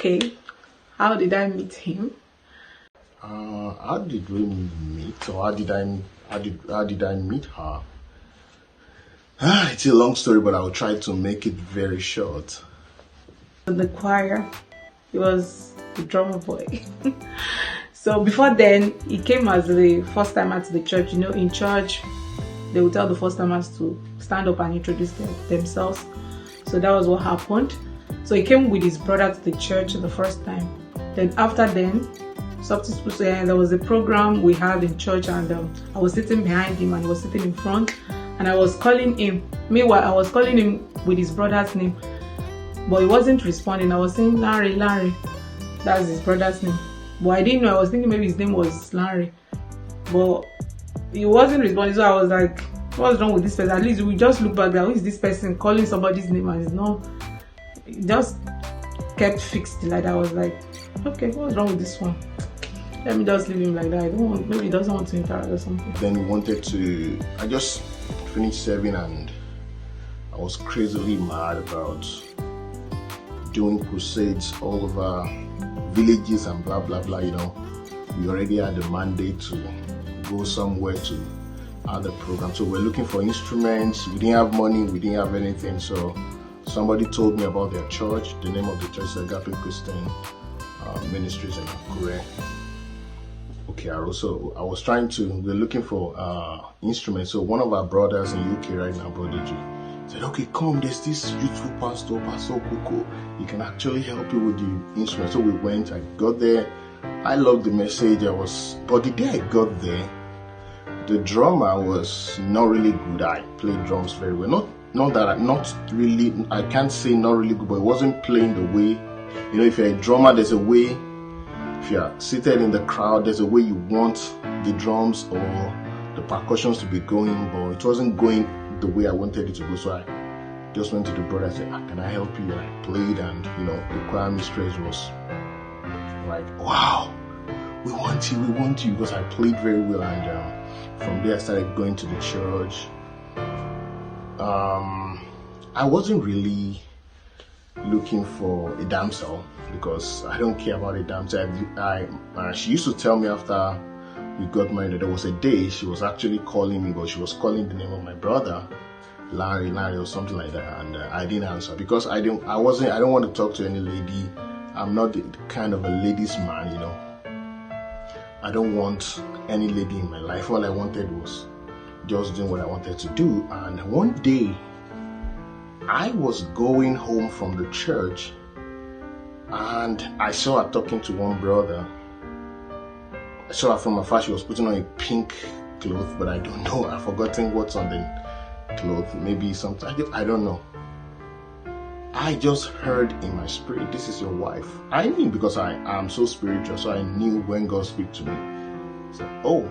Okay, how did I meet him? How did we meet, or how did I meet her? It's a long story, but I'll try to make it very short. The choir. He was the drummer boy. So before then, he came as the first timer to the church. You know, in church, they would tell the first timers to stand up and introduce themselves. So that was what happened. So he came with his brother to the church the first time. Then after then, there was a program we had in church, and I was sitting behind him and he was sitting in front, and I was calling him. Meanwhile, I was calling him with his brother's name, but he wasn't responding. I was saying Larry, that's his brother's name, but I didn't know. I was thinking maybe his name was Larry, but he wasn't responding. So I was like, what's wrong with this person? At least we just look back there, who is this person calling somebody's name and it's not. It just kept fixed like that. I was like, okay, what's wrong with this one? Let me just leave him like that. Maybe he doesn't want to interact or something. Then I just finished serving, and I was crazily mad about doing crusades all over villages and blah blah blah. We already had a mandate to go somewhere to add a program, so we're looking for instruments. We didn't have money, we didn't have anything, so somebody told me about their church. The name of the church is Agape Christian Ministries in Akure. Okay, we're looking for instruments. So one of our brothers in UK right now, Brother G, said, okay, come, there's this youthful pastor, Pastor Koko. He can actually help you with the instruments. So we went, I got there. I loved the message. But the day I got there, the drummer was not really good. I played drums very well. I can't say not really good, but it wasn't playing the way, if you're a drummer, there's a way. If you're seated in the crowd, there's a way you want the drums or the percussions to be going, but it wasn't going the way I wanted it to go. So I just went to the brother and said, can I help you? And I played, and the choir mistress was like, wow, we want you, because I played very well. And from there I started going to the church. I wasn't really looking for a damsel, because I don't care about a damsel. She used to tell me after we got married that there was a day she was actually calling me, but she was calling the name of my brother, Larry or something like that, and I didn't answer because I don't want to talk to any lady. I'm not the kind of a ladies man, I don't want any lady in my life. All I wanted was just doing what I wanted to do. And one day I was going home from the church, and I saw her talking to one brother. I saw her from afar. She was putting on a pink cloth, but I don't know. I've forgotten what's on the cloth. Maybe something. I don't know. I just heard in my spirit, this is your wife. I knew, because I am so spiritual, so I knew when God speaks to me. I said, oh.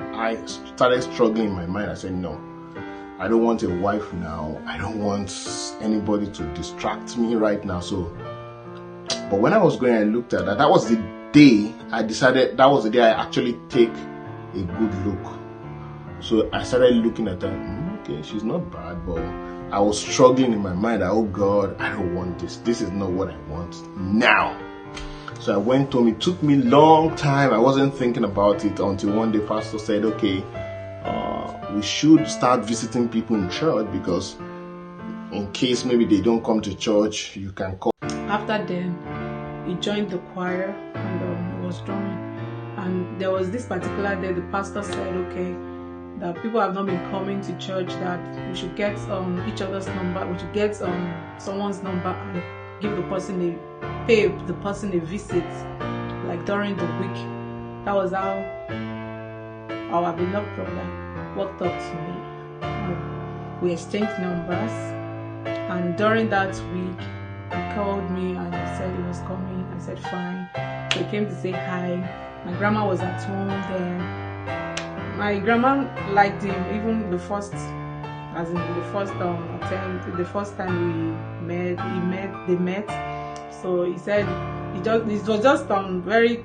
I started struggling in my mind. I said, no, I don't want a wife now. I don't want anybody to distract me right now. But when I was going, I looked at that. That was the day I decided, that was the day I actually take a good look. So I started looking at her. Okay, she's not bad, but I was struggling in my mind. Oh God, I don't want this. This is not what I want now. So I went home. It took me a long time. I wasn't thinking about it until one day pastor said, okay, we should start visiting people in church, because in case maybe they don't come to church, you can call. After then, he joined the choir, and he was drumming. And there was this particular day, the pastor said, okay, that people have not been coming to church, that we should get each other's number, we should get someone's number and give the person pay the person a visit, like during the week. That was how our beloved brother walked up to me. We exchanged numbers, and during that week he called me and he said he was coming. I said fine. So he came to say hi. My grandma was at home then. My grandma liked him even the first attempt, the first time they met. So he said it was just very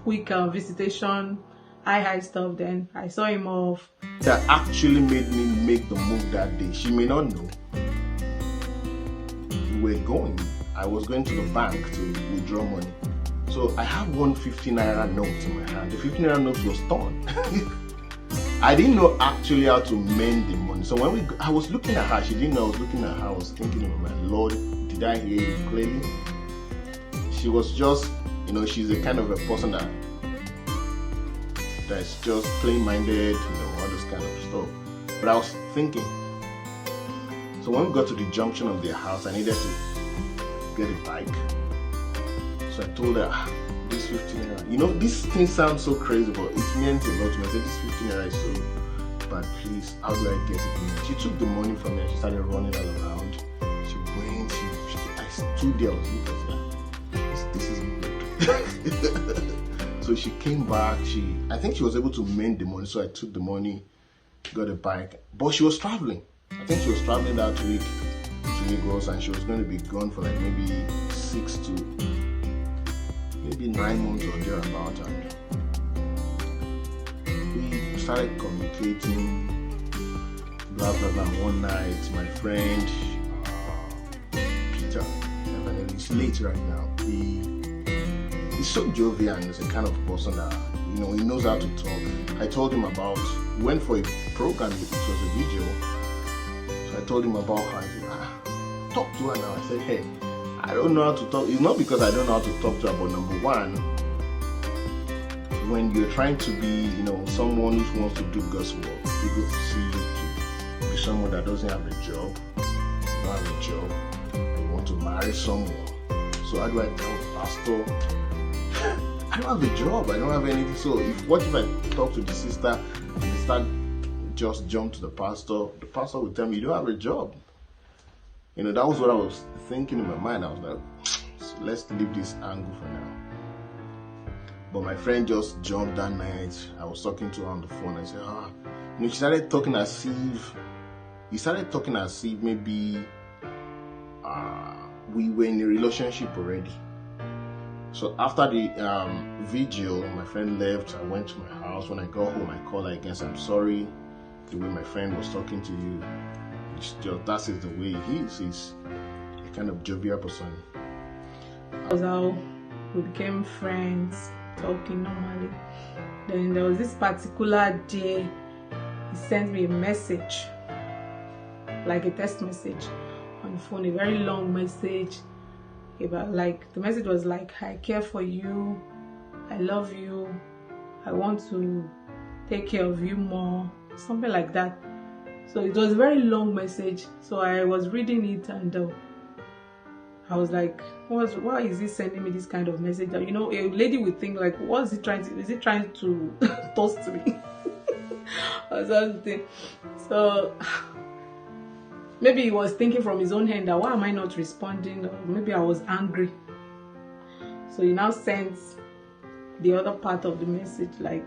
quick visitation, hi stuff. Then I saw him off. That actually made me make the move that day. She may not know. We were going I was going to the bank to withdraw money. So I have one 50 naira note in my hand. The 50 naira note was torn. I didn't know actually how to mend the money. So when I was looking at her, she didn't know I was looking at her. I was thinking, oh my Lord, did I hear you clearly? She was just, she's the kind of a person that's just plain-minded, all this kind of stuff. But I was thinking, so when we got to the junction of their house, I needed to get a bike. So I told her, this 15 naira. This thing sounds so crazy, but it meant a lot to me. I said, this 15 naira is so bad, please, how do I get it? She took the money from me and she started running all around. She went, I stood there, I was looking at her. This isn't good. So she came back, I think she was able to mend the money, so I took the money, got a bike. But she was traveling. I think she was traveling that week to Lagos, and she was going to be gone for like maybe 6 to maybe 9 months or thereabout. And we started communicating, blah blah blah. One night, my friend Peter, he's late right now. He's so jovial and he's a kind of person that he knows how to talk. I told him about, we went for a program, it was a video. So I told him about her. I said, talk to her now. I said, hey, I don't know how to talk. It's not because I don't know how to talk to her, but number one, when you're trying to be, someone who wants to do God's work, people see you to be someone that doesn't have a job, you don't have a job, and you want to marry someone. So how do I tell the pastor? I don't have a job, I don't have anything. So what if I talk to the sister and the sister just jump to the pastor will tell me, you don't have a job. That was what I was thinking in my mind. I was like, so let's leave this angle for now. But my friend just jumped that night. I was talking to her on the phone. I said, she started talking as if maybe we were in a relationship already. So after the vigil, my friend left. I went to my house. When I got home, I called her again. I said, I'm sorry the way my friend was talking to you. That is the way he is. He's a kind of jovial person. That was how we became friends, talking normally. Then there was this particular day, he sent me a message, like a text message on the phone, a very long message. The message was like, I care for you, I love you, I want to take care of you more, something like that. So it was a very long message. So I was reading it and I was like, why is he sending me this kind of message? A lady would think like, is he trying to toast me? Or something. So maybe he was thinking from his own hand that why am I not responding? Or maybe I was angry. So he now sends the other part of the message like,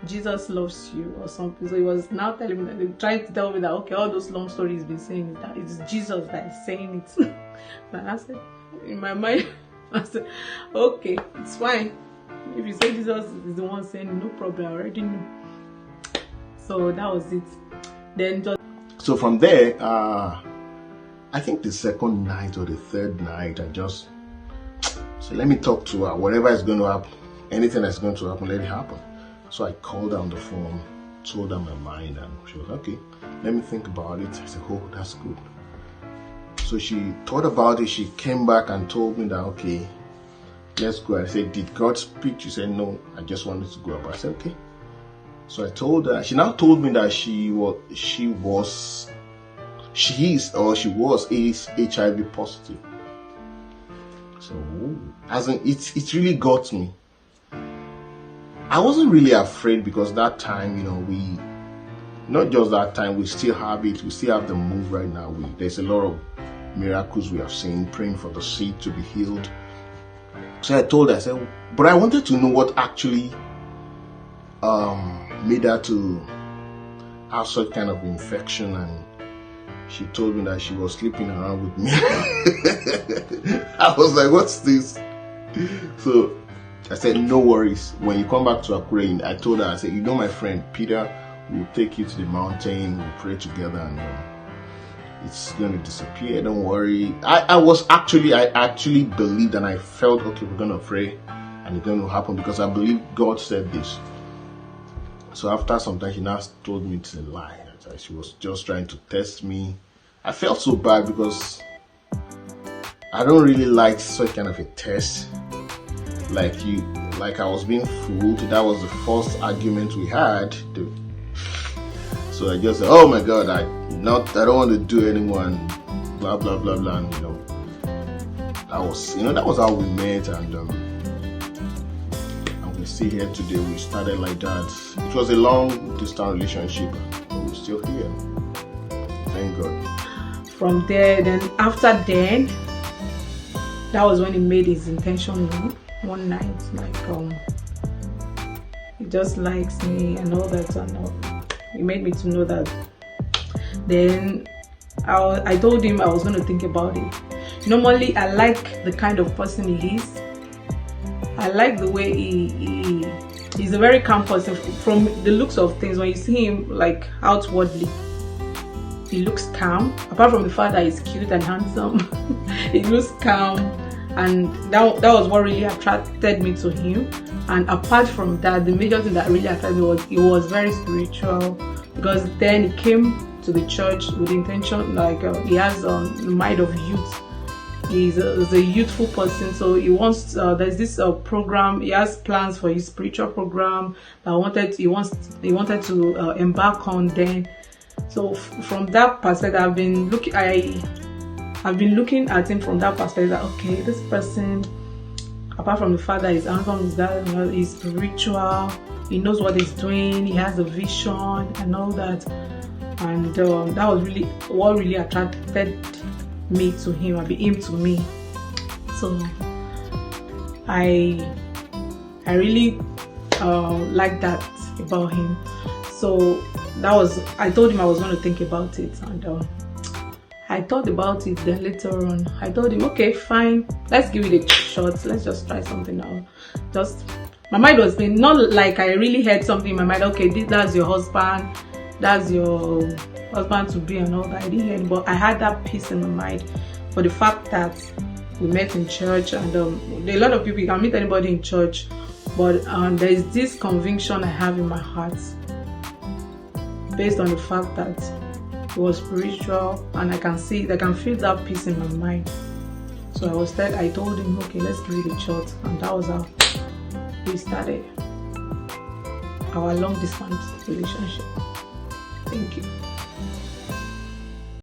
Jesus loves you or something. So he was now telling me that, trying to tell me that, okay, all those long stories he's been saying, that it's Jesus that is saying it. And I said, in my mind, I said, okay, it's fine. If you say Jesus is the one saying, no problem, I already knew. So that was it. Then so from there, I think the second night or the third night, so let me talk to her. Whatever is going to happen, anything that's going to happen, let it happen. So I called her on the phone, told her my mind, and she was okay, let me think about it. I said, oh, that's good. So she thought about it. She came back and told me that, okay, let's go. I said, did God speak? She said, no, I just wanted to go up. I said, okay. So I told her. She now told me that she was HIV positive. So it really got me. I wasn't really afraid because that time, not just that time, we still have it. We still have the move right now. There's a lot of miracles we have seen, praying for the sick to be healed. So I told her, I said, but I wanted to know what actually made her to have such kind of infection. And she told me that she was sleeping around with me. I was like, what's this? So I said, no worries. When you come back to Akure, I told her, I said, my friend Peter will take you to the mountain, we'll pray together. And it's going to disappear, don't worry. I actually believed and I felt, okay, we're going to pray and it's going to happen because I believe God said this. So after some time, she now told me it's a lie. She was just trying to test me. I felt so bad because I don't really like such kind of a test. Like I was being fooled. That was the first argument we had. So I just said, oh my God, I don't want to do anyone, blah blah blah blah. And, that was how we met, and we see here today. We started like that. It was a long distance relationship, but we're still here. Thank God. From there, then after then, that was when he made his intention known. One night, he just likes me and all that, and he made me to know that. Then I told him I was going to think about it. Normally, I like the kind of person he is. I like the way he's a very calm person. From the looks of things, when you see him like outwardly, he looks calm. Apart from the fact that he's cute and handsome, he looks calm, and that was what really attracted me to him. And apart from that, the major thing that really attracted me was he was very spiritual, because then he came to the church with the intention, he has the mind of youth. He's a youthful person, so he wants. There's this program. He has plans for his spiritual program that he wanted to embark on. Then, so from that perspective, I've been looking at him from that perspective. That, okay, this person, apart from the fact that he's handsome, he's spiritual. He knows what he's doing. He has a vision and all that. And that was really what really attracted me to him, him to me. So I really like that about him. So I told him I was going to think about it, and I thought about it. Then later on, I told him, okay, fine, let's give it a shot. Let's just try something out. My mind was not like I really had something in my mind. Okay, that's your husband. That's your husband to be and all that. I didn't hear it, but I had that peace in my mind for the fact that we met in church, and a lot of people, you can meet anybody in church, but there is this conviction I have in my heart based on the fact that he was spiritual, and I can feel that peace in my mind. So I told him, okay, let's give it a shot, and that was how we started our long distance relationship. Thank you.